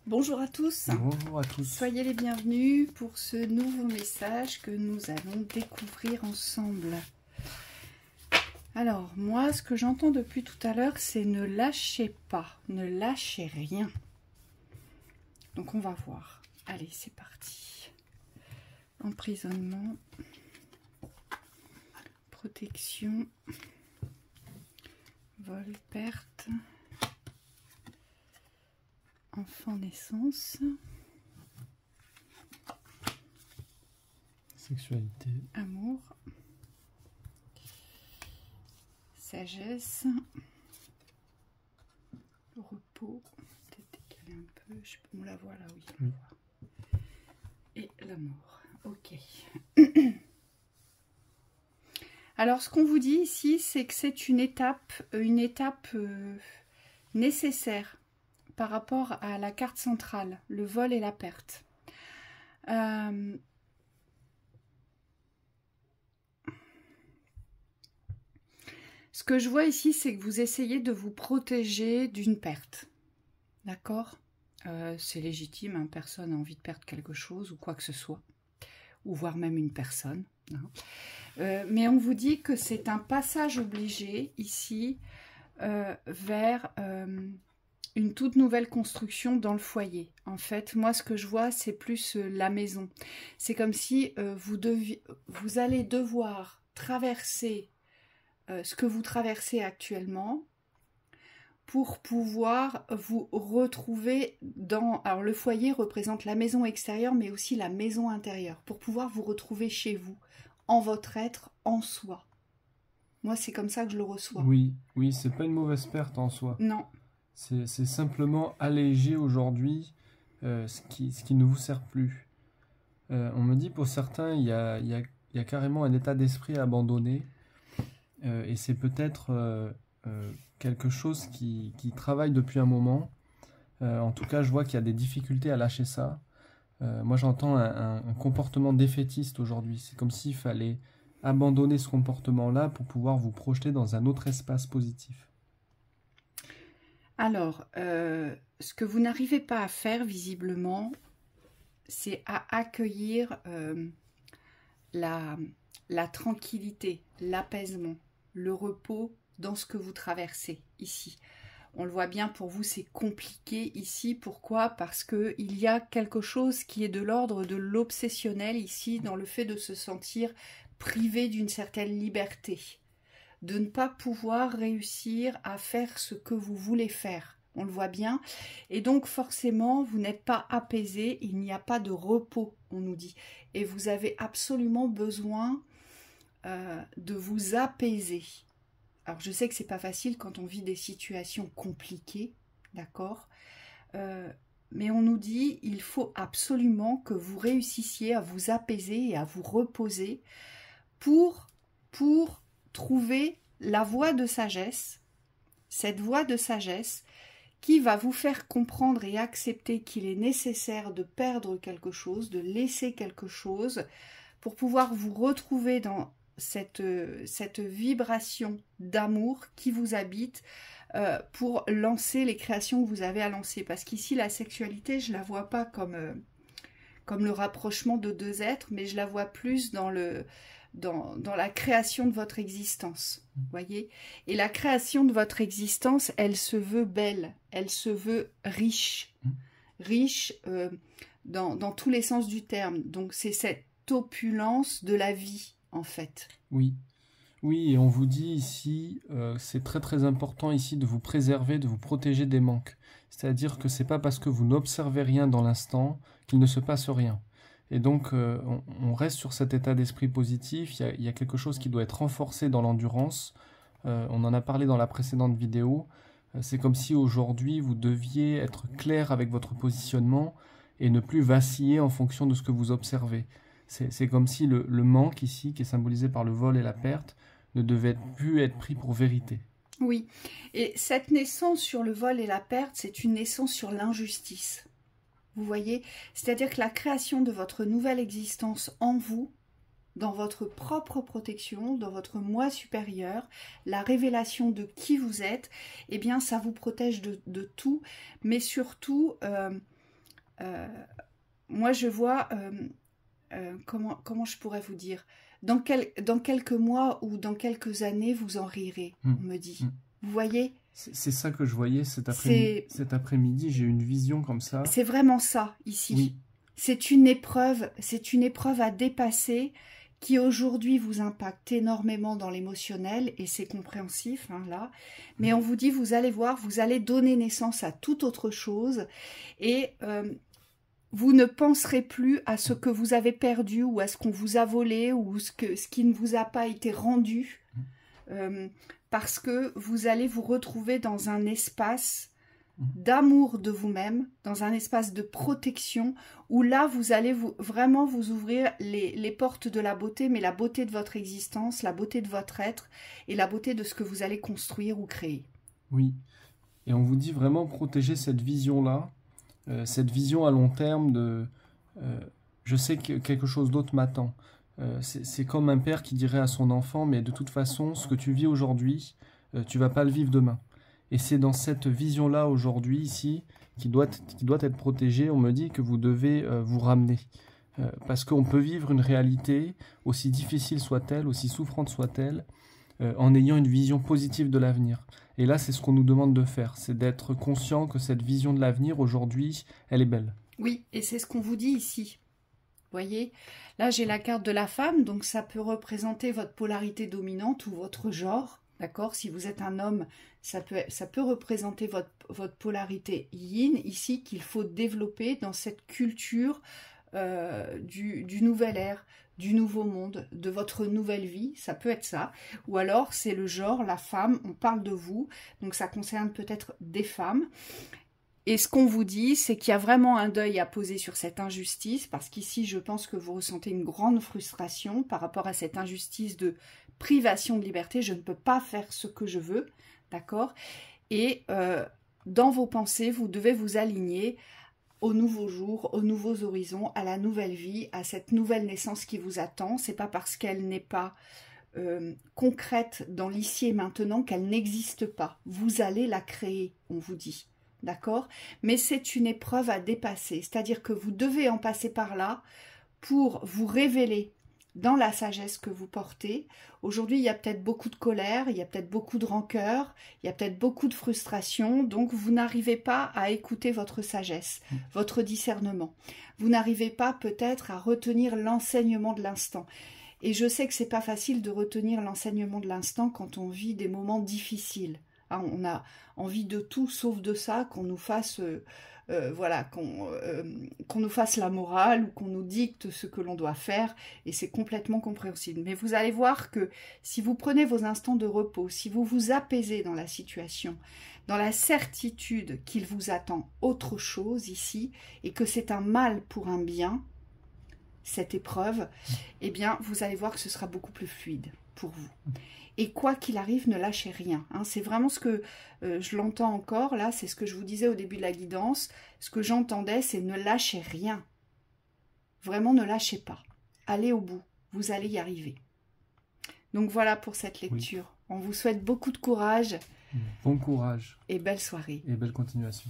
Bonjour à tous. Bonjour à tous. Soyez les bienvenus pour ce nouveau message que nous allons découvrir ensemble. Alors, moi, ce que j'entends depuis tout à l'heure, c'est ne lâchez pas, ne lâchez rien. Donc, on va voir. Allez, c'est parti. Emprisonnement, protection, vol, perte, enfant, naissance, Sexualité, amour, sagesse, repos, peut-être décaler un peu, on la voit là, oui. Oui. Et l'amour, ok. Alors, ce qu'on vous dit ici, c'est que c'est une étape nécessaire par rapport à la carte centrale, le vol et la perte. Ce que je vois ici, c'est que vous essayez de vous protéger d'une perte. D'accord ? C'est légitime, hein, personne n'a envie de perdre quelque chose ou quoi que ce soit, ou voire même une personne. Hein. Mais on vous dit que c'est un passage obligé ici vers une toute nouvelle construction dans le foyer. En fait, moi, ce que je vois, c'est plus la maison. C'est comme si vous allez devoir traverser ce que vous traversez actuellement pour pouvoir vous retrouver dans... Alors, le foyer représente la maison extérieure, mais aussi la maison intérieure, pour pouvoir vous retrouver chez vous, en votre être, en soi. Moi, c'est comme ça que je le reçois. oui, c'est pas une mauvaise perte en soi. Non. C'est simplement alléger aujourd'hui ce qui ne vous sert plus. On me dit pour certains, il y a carrément un état d'esprit abandonné. Et c'est peut-être quelque chose qui travaille depuis un moment. En tout cas, je vois qu'il y a des difficultés à lâcher ça. Moi, j'entends un comportement défaitiste aujourd'hui. C'est comme s'il fallait abandonner ce comportement-là pour pouvoir vous projeter dans un autre espace positif. Alors, ce que vous n'arrivez pas à faire, visiblement, c'est à accueillir la tranquillité, l'apaisement, le repos dans ce que vous traversez ici. On le voit bien, pour vous, c'est compliqué ici. Pourquoi? Parce qu'il y a quelque chose qui est de l'ordre de l'obsessionnel ici, dans le fait de se sentir privé d'une certaine liberté, de ne pas pouvoir réussir à faire ce que vous voulez faire. On le voit bien. Et donc, forcément, vous n'êtes pas apaisé, il n'y a pas de repos, on nous dit. Et vous avez absolument besoin de vous apaiser. Alors, je sais que c'est pas facile quand on vit des situations compliquées, d'accord, mais on nous dit il faut absolument que vous réussissiez à vous apaiser et à vous reposer pour trouver la voie de sagesse, cette voie de sagesse qui va vous faire comprendre et accepter qu'il est nécessaire de perdre quelque chose, de laisser quelque chose, pour pouvoir vous retrouver dans cette vibration d'amour qui vous habite pour lancer les créations que vous avez à lancer. Parce qu'ici, la sexualité, je ne la vois pas comme le rapprochement de deux êtres, mais je la vois plus dans la création de votre existence, voyez. Et la création de votre existence, elle se veut belle, elle se veut riche, dans tous les sens du terme. Donc c'est cette opulence de la vie, en fait. Oui, et on vous dit ici, c'est très très important ici de vous préserver, de vous protéger des manques. C'est-à-dire que c'est pas parce que vous n'observez rien dans l'instant qu'il ne se passe rien. Et donc, on reste sur cet état d'esprit positif. Il y a quelque chose qui doit être renforcé dans l'endurance. On en a parlé dans la précédente vidéo. C'est comme si aujourd'hui, vous deviez être clair avec votre positionnement et ne plus vaciller en fonction de ce que vous observez. C'est comme si le manque ici, qui est symbolisé par le vol et la perte, ne devait plus être pris pour vérité. Oui, et cette naissance sur le vol et la perte, c'est une naissance sur l'injustice. Vous voyez, c'est-à-dire que la création de votre nouvelle existence en vous, dans votre propre protection, dans votre moi supérieur, la révélation de qui vous êtes, eh bien ça vous protège de tout, mais surtout moi je vois, comment je pourrais vous dire, dans quelques mois ou dans quelques années, vous en rirez, on me dit. Vous voyez? C'est ça que je voyais cet après-midi, j'ai eu une vision comme ça. C'est vraiment ça, ici. Oui. C'est une épreuve à dépasser qui aujourd'hui vous impacte énormément dans l'émotionnel, et c'est compréhensif, hein, là. Mais on vous dit, vous allez voir, vous allez donner naissance à toute autre chose, et vous ne penserez plus à ce que vous avez perdu, ou à ce qu'on vous a volé, ou ce qui ne vous a pas été rendu, parce que vous allez vous retrouver dans un espace d'amour de vous-même, dans un espace de protection, où là, vous allez vraiment vous ouvrir les portes de la beauté, mais la beauté de votre existence, la beauté de votre être, et la beauté de ce que vous allez construire ou créer. Oui, et on vous dit vraiment protéger cette vision-là, cette vision à long terme de je sais que quelque chose d'autre m'attend. C'est comme un père qui dirait à son enfant, mais de toute façon, ce que tu vis aujourd'hui, tu vas pas le vivre demain. Et c'est dans cette vision-là aujourd'hui, ici, qui doit être protégée, on me dit que vous devez vous ramener. Parce qu'on peut vivre une réalité, aussi difficile soit-elle, aussi souffrante soit-elle, en ayant une vision positive de l'avenir. Et là, c'est ce qu'on nous demande de faire, c'est d'être conscient que cette vision de l'avenir, aujourd'hui, elle est belle. Oui, et c'est ce qu'on vous dit ici. Vous voyez, là, j'ai la carte de la femme, donc ça peut représenter votre polarité dominante ou votre genre. D'accord? Si vous êtes un homme, ça peut représenter votre polarité yin, ici, qu'il faut développer dans cette culture du nouvel ère, du nouveau monde, de votre nouvelle vie. Ça peut être ça. Ou alors, c'est le genre, la femme, on parle de vous, donc ça concerne peut-être des femmes. Et ce qu'on vous dit, c'est qu'il y a vraiment un deuil à poser sur cette injustice, parce qu'ici, je pense que vous ressentez une grande frustration par rapport à cette injustice de privation de liberté. Je ne peux pas faire ce que je veux, d'accord? Et dans vos pensées, vous devez vous aligner au nouveau jour, aux nouveaux horizons, à la nouvelle vie, à cette nouvelle naissance qui vous attend. C'est pas parce qu'elle n'est pas concrète dans l'ici et maintenant qu'elle n'existe pas. Vous allez la créer, on vous dit. D'accord? Mais c'est une épreuve à dépasser, c'est-à-dire que vous devez en passer par là pour vous révéler dans la sagesse que vous portez. Aujourd'hui, il y a peut-être beaucoup de colère, il y a peut-être beaucoup de rancœur, il y a peut-être beaucoup de frustration, donc vous n'arrivez pas à écouter votre sagesse, votre discernement. Vous n'arrivez pas peut-être à retenir l'enseignement de l'instant. Et je sais que c'est pas facile de retenir l'enseignement de l'instant quand on vit des moments difficiles. On a envie de tout sauf de ça, qu'on nous fasse, voilà, qu'on nous fasse la morale ou qu'on nous dicte ce que l'on doit faire, et c'est complètement compréhensible. Mais vous allez voir que si vous prenez vos instants de repos, si vous vous apaisez dans la situation, dans la certitude qu'il vous attend autre chose ici, et que c'est un mal pour un bien, cette épreuve, eh bien, vous allez voir que ce sera beaucoup plus fluide pour vous. Et quoi qu'il arrive, ne lâchez rien. Hein. C'est vraiment ce que je l'entends encore, là, c'est ce que je vous disais au début de la guidance. Ce que j'entendais, c'est ne lâchez rien. Vraiment, ne lâchez pas. Allez au bout, vous allez y arriver. Donc voilà pour cette lecture. Oui. On vous souhaite beaucoup de courage. Bon courage. Et belle soirée. Et belle continuation.